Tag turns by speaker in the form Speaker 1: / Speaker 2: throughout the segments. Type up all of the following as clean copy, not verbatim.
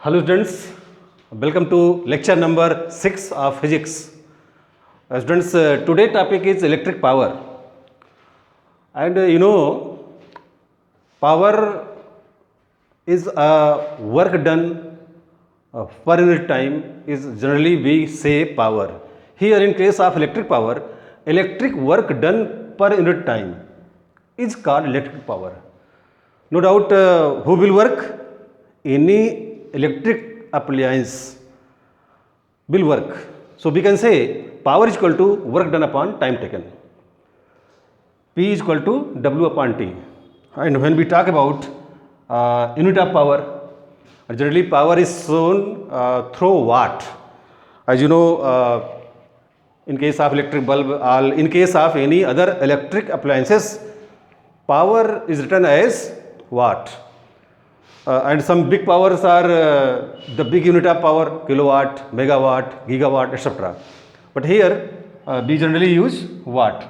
Speaker 1: Hello students, welcome to lecture number 6 of physics. Students, today topic is electric power. And power is a work done per unit time is generally we say power. Here in case of electric power, electric work done per unit time is called electric power. No doubt who will work? Any electric appliance will work. So we can say power is equal to work done upon time taken. P is equal to W upon T. And when we talk about unit of power, generally power is shown through watt. As you know, in case of electric bulb or in case of any other electric appliances, power is written as watt. And some big powers are the big unit of power, kilowatt, megawatt, gigawatt, etc. But here we generally use watt.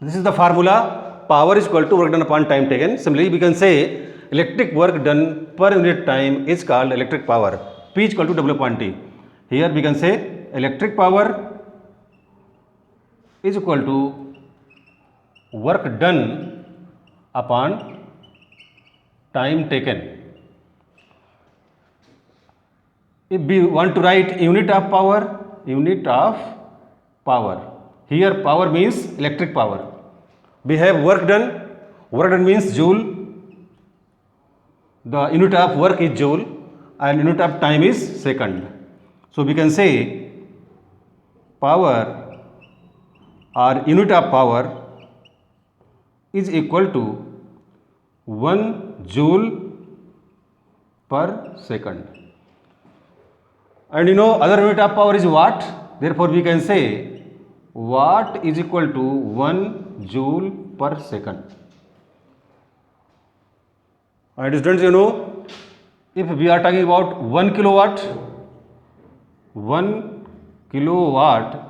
Speaker 1: This is the formula. Power is equal to work done upon time taken. Similarly, we can say electric work done per unit time is called electric power. P is equal to W upon T. Here we can say electric power is equal to work done upon time taken. If we want to write unit of power, here power means electric power. We have work done means joule, the unit of work is joule and unit of time is second. So we can say power or unit of power is equal to 1 joule per second. And other unit of power is watt. Therefore, we can say watt is equal to 1 joule per second. And students, if we are talking about 1 kilowatt,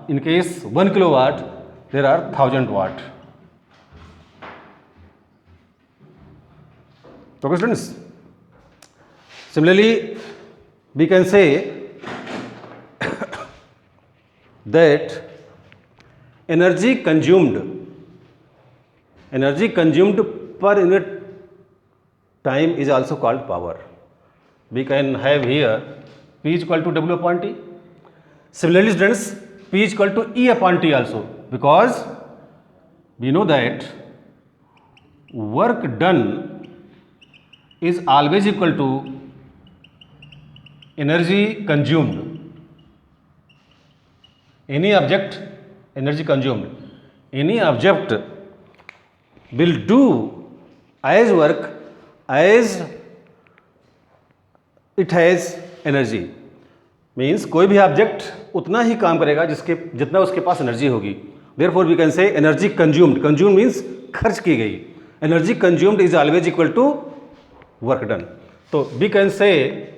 Speaker 1: in case 1 kilowatt, there are 1000 watt. Okay, students. Similarly, we can say that energy consumed per unit time is also called power. We can have here P is equal to W upon T. Similarly, students, P is equal to E upon T also, because we know that work done is always equal to energy consumed. Any object will do as work as it has energy. Means कोई भी object उतना ही काम करेगा जितना उसके पास energy होगी. Therefore we can say energy consumed means खर्च की गई. Energy consumed is always equal to work done. तो we can say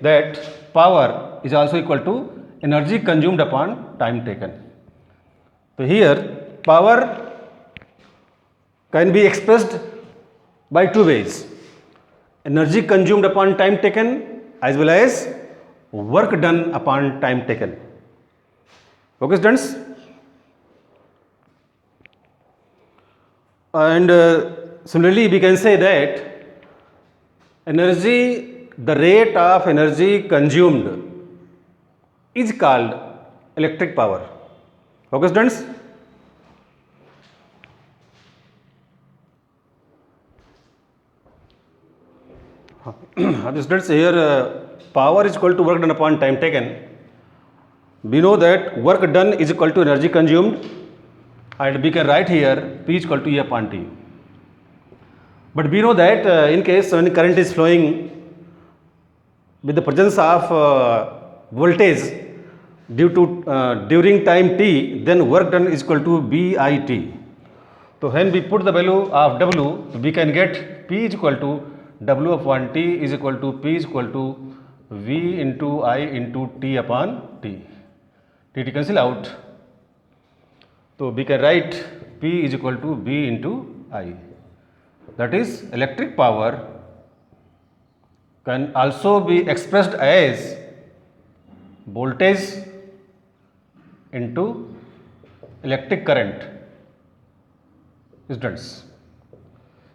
Speaker 1: that power is also equal to energy consumed upon time taken. So here power can be expressed by two ways: energy consumed upon time taken as well as work done upon time taken. Okay, students? And similarly we can say that the rate of energy consumed is called electric power. Okay, students? Students, here power is equal to work done upon time taken. We know that work done is equal to energy consumed, and we can write here P is equal to E upon T. But we know that in case when current is flowing with the presence of voltage during time t, then work done is equal to BIT. So when we put the value of W, we can get P is equal to W upon T is equal to P is equal to V into I into T upon T. T cancel out. So we can write P is equal to V into I. That is electric power can also be expressed as voltage into electric current. Students,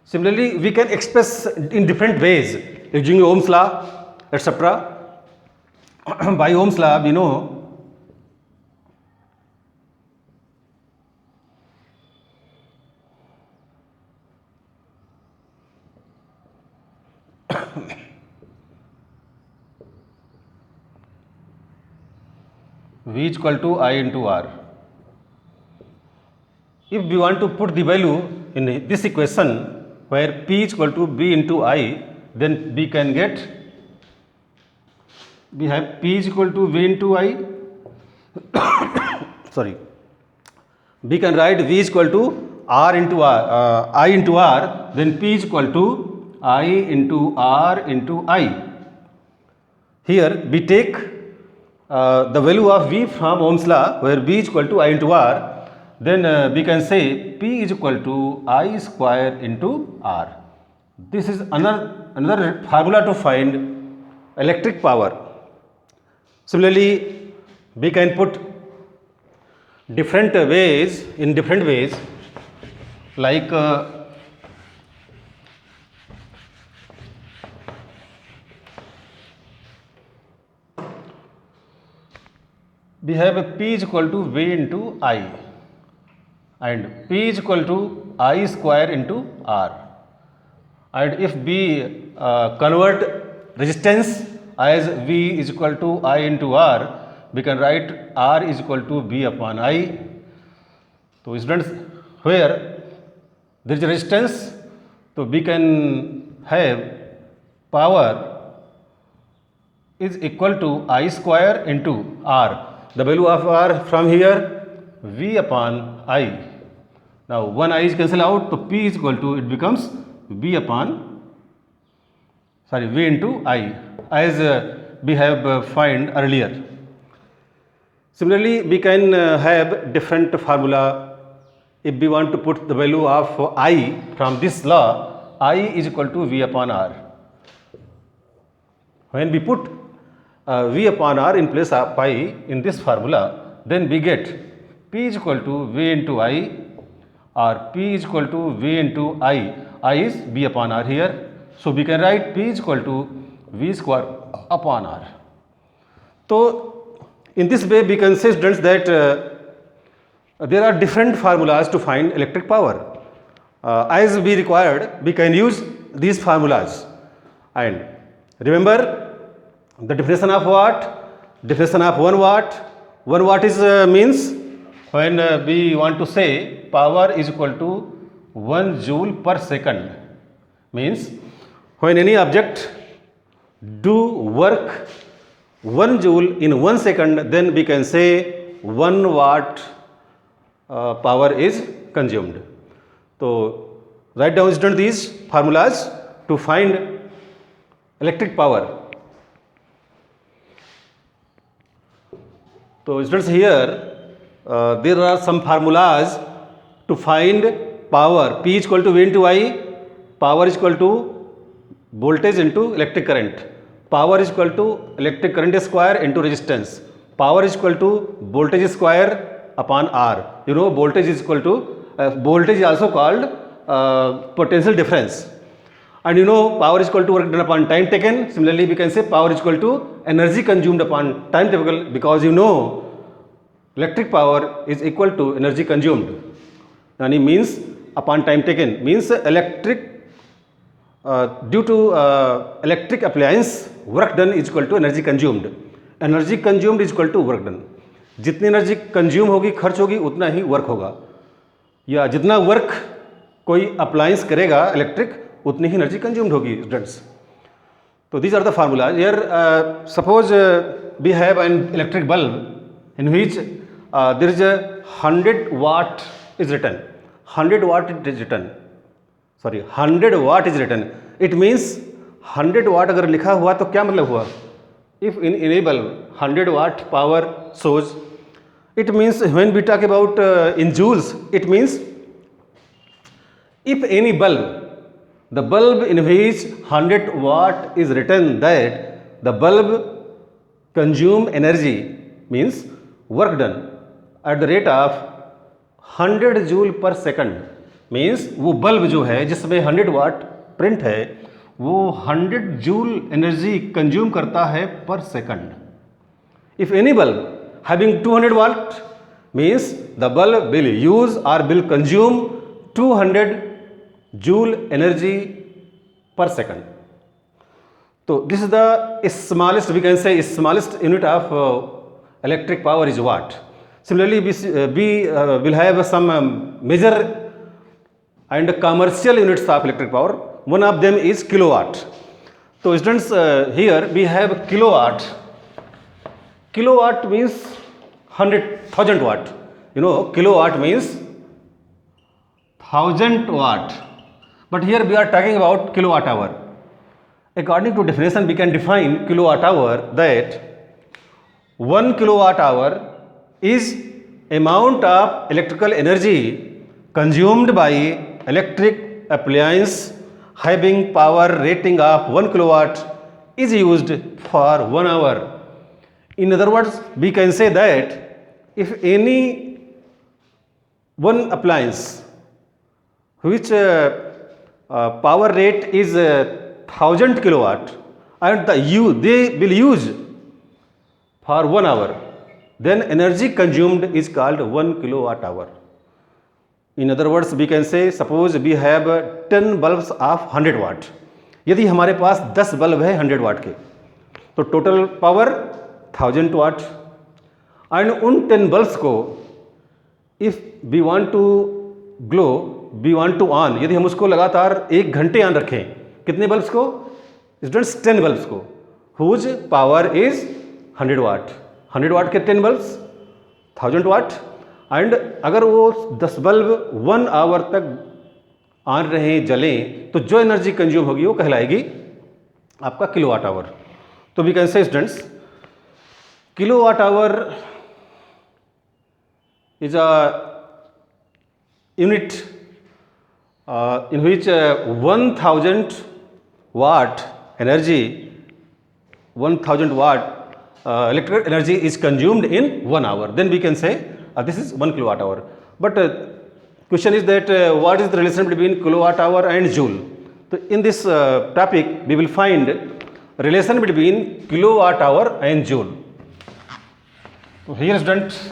Speaker 1: similarly, we can express in different ways using Ohm's law, etc. By Ohm's law, we know V is equal to I into R. If we want to put the value in this equation where P is equal to V into I, then we can get, we have P is equal to V into I, sorry, we can write V is equal to R into R, I into R, then P is equal to I into R into I. Here we take the value of V from Ohm's law where V is equal to I into R, then we can say P is equal to I square into R. This is another formula to find electric power. Similarly, we can put different ways, in different ways, like we have P is equal to V into I and P is equal to I square into R. And if we convert resistance as V is equal to I into R, we can write R is equal to V upon I. So students, where there is a resistance, so we can have power is equal to I square into R. The value of R from here, V upon I. Now one I is cancelled out, so P is equal to, it becomes V upon, sorry, V into I, as we have find earlier. Similarly, we can have different formula. If we want to put the value of I from this law, I is equal to V upon R. When we put V upon R in place of I in this formula, then we get P is equal to V into I, or P is equal to V into I. I is V upon R here. So we can write P is equal to V square upon R. So in this way we can say, students, that there are different formulas to find electric power. As we required, we can use these formulas. And remember the definition of what? Definition of 1 watt. 1 watt is means when we want to say power is equal to 1 joule per second. Means when any object do work 1 joule in 1 second, then we can say 1 watt power is consumed. So write down, students, these formulas to find electric power. So students, here there are some formulas to find power. P is equal to V into I, power is equal to voltage into electric current, power is equal to electric current square into resistance, power is equal to voltage square upon R. You know, voltage is equal to, voltage is also called potential difference. And you know, power is equal to work done upon time taken. Similarly, we can say power is equal to energy consumed upon time taken, because you know electric power is equal to energy consumed. And it means upon time taken, means electric due to electric appliance work done is equal to energy consumed. Energy consumed is equal to work done. जितनी energy consume होगी, खर्च होगी, उतना ही work होगा, या जितना work कोई appliance करेगा इलेक्ट्रिक, उतनी ही एनर्जी कंज्यूम्ड होगी स्टूडेंट्स. तो these are the formula. Here suppose we have an electric bulb in which there is a 100 watt is written. 100 watt is written. Sorry, 100 watt is written. It means 100 watt अगर लिखा हुआ तो क्या मतलब हुआ? If in a bulb 100 watt power shows, it means when we talk about in joules, it means if any bulb The bulb in which 100 watt is written that the bulb consume energy means work done at the rate of 100 joule पर second means वो bulb जो है जिसमें 100 वाट print है वो 100 joule energy consume करता है पर second. If any bulb having 200 watt means the bulb will use or will consume 200 joule energy per second. So this is the smallest, we can say smallest unit of electric power is watt. Similarly, we will have some major and commercial units of electric power. One of them is kilowatt. So students, here we have kilowatt. Kilowatt means 100,000 watt. You know, kilowatt means 1000 watt. But here we are talking about kilowatt hour. According to definition, we can define kilowatt hour that 1 kilowatt hour is amount of electrical energy consumed by electric appliance having power rating of 1 kilowatt is used for 1 hour. In other words, we can say that if any one appliance which power rate is 1000 kilowatt and they will use for 1 hour, then energy consumed is called 1 kilowatt hour. In other words, we can say suppose we have 10 bulbs of 100 watt. यदि हमारे पास 10 bulb है 100 वाट के तो total power 1000 watt. And उन 10 bulbs को if we want to glow, we want to on, यदि हम उसको लगातार 1 घंटे ऑन रखें, कितने बल्ब्स को स्टूडेंट्स? 10 बल्ब्स को, हुज पावर इज 100 वाट. 100 वाट के 10 बल्ब्स 1000 वाट. एंड अगर वो 10 बल्ब 1 आवर तक ऑन रहें, जलें, तो जो एनर्जी कंज्यूम होगी वो कहलाएगी आपका किलोवाट आवर. तो we can say students kilowatt hour is a unit in which 1000 watt energy, 1000 watt electrical energy is consumed in 1 hour. Then we can say this is 1 kilowatt hour. But question is that what is the relation between kilowatt hour and joule? So in this topic we will find relation between kilowatt hour and joule. So here students,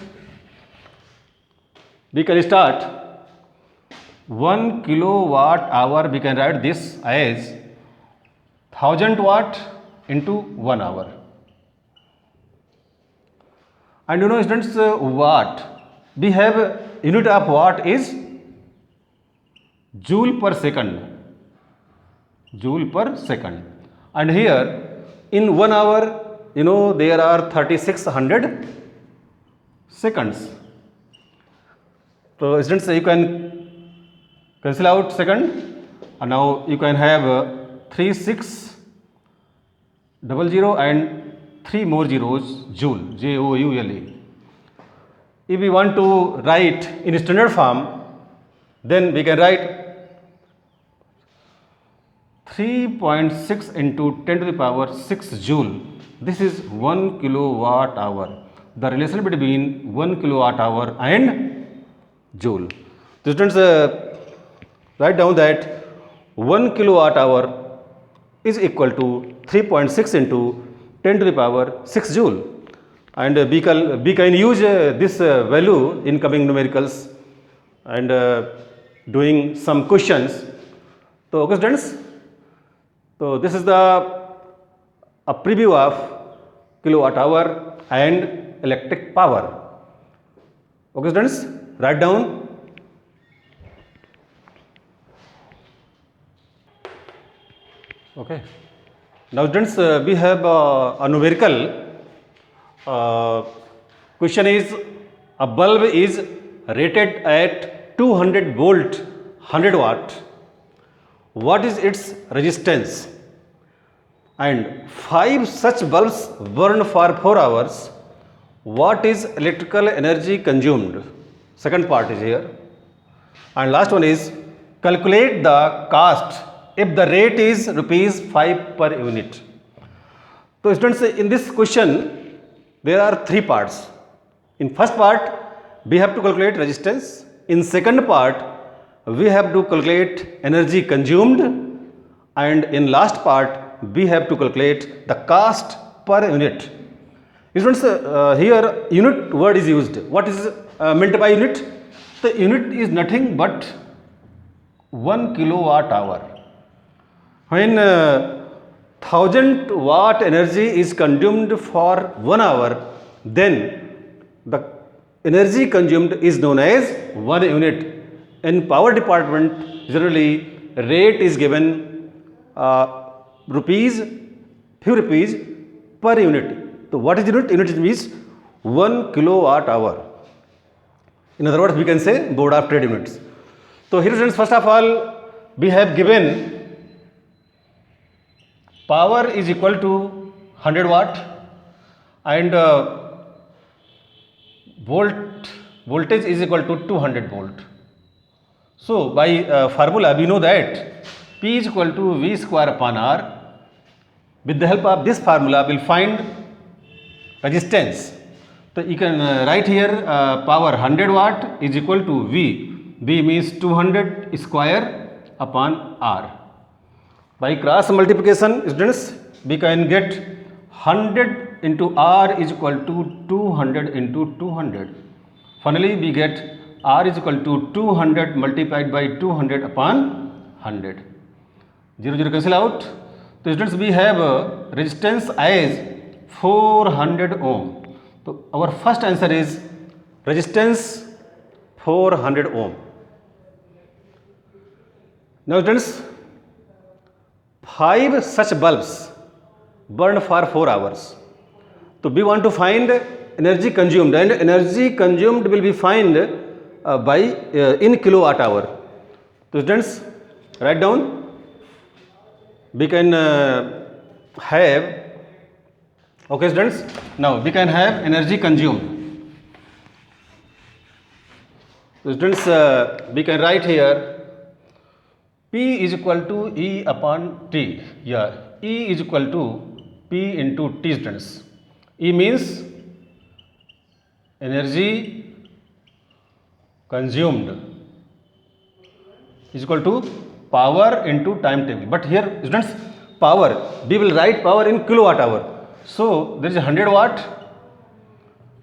Speaker 1: we can start 1 kilowatt hour. We can write this as 1000 watt into 1 hour. And you know students, watt, we have unit of watt is joule per second. Joule per second. And here in 1 hour, you know, there are 3600 seconds. So students, you can cancel out second, and now you can have 3600 and 3 more zeros, joule, Joule. If we want to write in standard form, then we can write 3.6 into 10 to the power 6 joule. This is 1 kilowatt hour. The relation between 1 kilowatt hour and joule. So students, write down that 1 kilowatt hour is equal to 3.6 into 10 to the power 6 joule. And we can use this value in coming numericals and doing some questions. So okay students, so this is a preview of kilowatt hour and electric power. Okay students, write down. Okay, now students, we have a numerical question is a bulb is rated at 200 volt 100 watt. What is its resistance? And 5 such bulbs burn for 4 hours. What is electrical energy consumed? Second part is here. And last one is calculate the cost if the rate is rupees 5 per unit. So students, in this question there are three parts. In first part we have to calculate resistance. In second part we have to calculate energy consumed, and in last part we have to calculate the cost per unit. Students, here unit word is used. What is meant by unit? The unit is nothing but 1 kilowatt hour. When 1000 watt energy is consumed for 1 hour, then the energy consumed is known as 1 unit. In power department, generally rate is given rupees, few rupees per unit. So what is unit? Unit means 1 kilowatt hour. In other words, we can say board of trade units. So here students, first of all we have given power is equal to 100 watt and voltage is equal to 200 volt. So by formula we know that P is equal to V square upon R. With the help of this formula we will find resistance. So you can write here power 100 watt is equal to V. V means 200 square upon R. By cross multiplication, students, we can get 100 into R is equal to 200 into 200. Finally, we get R is equal to 200 multiplied by 200 upon 100. 0, 0 cancel out. So students, we have resistance as 400 ohm. So our first answer is resistance 400 ohm. Now students, 5 such bulbs burn for 4 hours. So we want to find energy consumed, and energy consumed will be find by in kilowatt hour. So students, write down. We can have, okay students, now we can have energy consumed. So students, we can write here P is equal to E upon T. Yeah, E is equal to P into T, students. E means energy consumed is equal to power into time table. But here students, power, we will write power in kilowatt hour. So there is 100 watt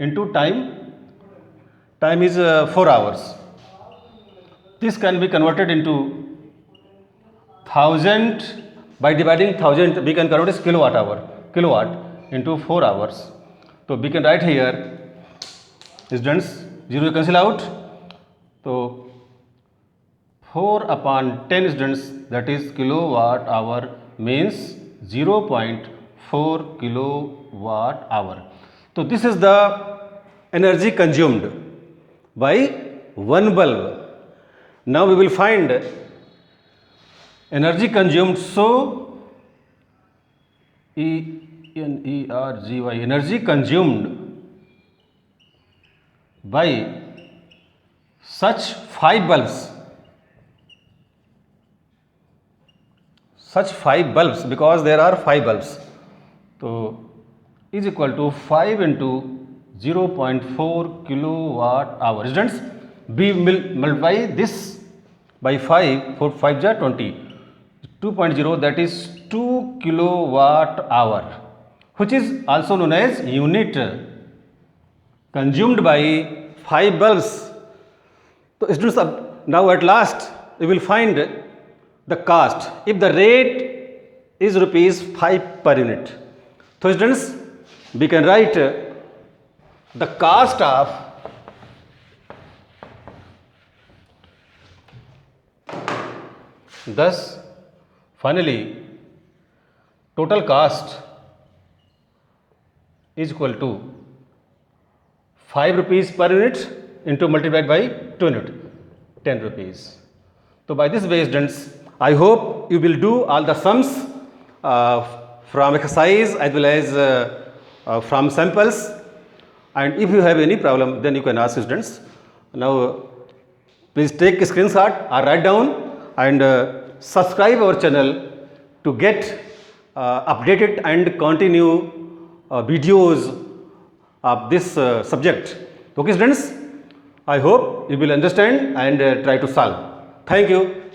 Speaker 1: into time. Time is 4 hours. This can be converted into 1000. By dividing 1000 we can convert as kilowatt hour. Kilowatt into 4 hours. So we can write here, students, 0 cancel out. So 4 upon 10 students, that is kilowatt hour, means 0.4 kilowatt hour. So this is the energy consumed by one bulb. Now we will find energy consumed. So ENERGY, energy consumed by such 5 bulbs. Such 5 bulbs, because there are 5 bulbs. So is equal to 5 into 0.4 kilowatt hour. Students, we will multiply this by 5, 4 5 are 20. 2.0, that is 2 kilowatt hour, which is also known as unit consumed by 5 bulbs. So students, now at last we will find the cost if the rate is rupees 5 per unit. So students, we can write the cost of thus finally total cost is equal to 5 rupees per unit into multiplied by 2 unit, 10 rupees. So by this way students, I hope you will do all the sums from exercise as well as from samples, and if you have any problem then you can ask students. Now please take a screenshot or write down and subscribe our channel to get updated and continue videos of this subject. Okay students, I hope you will understand and try to solve. Thank you.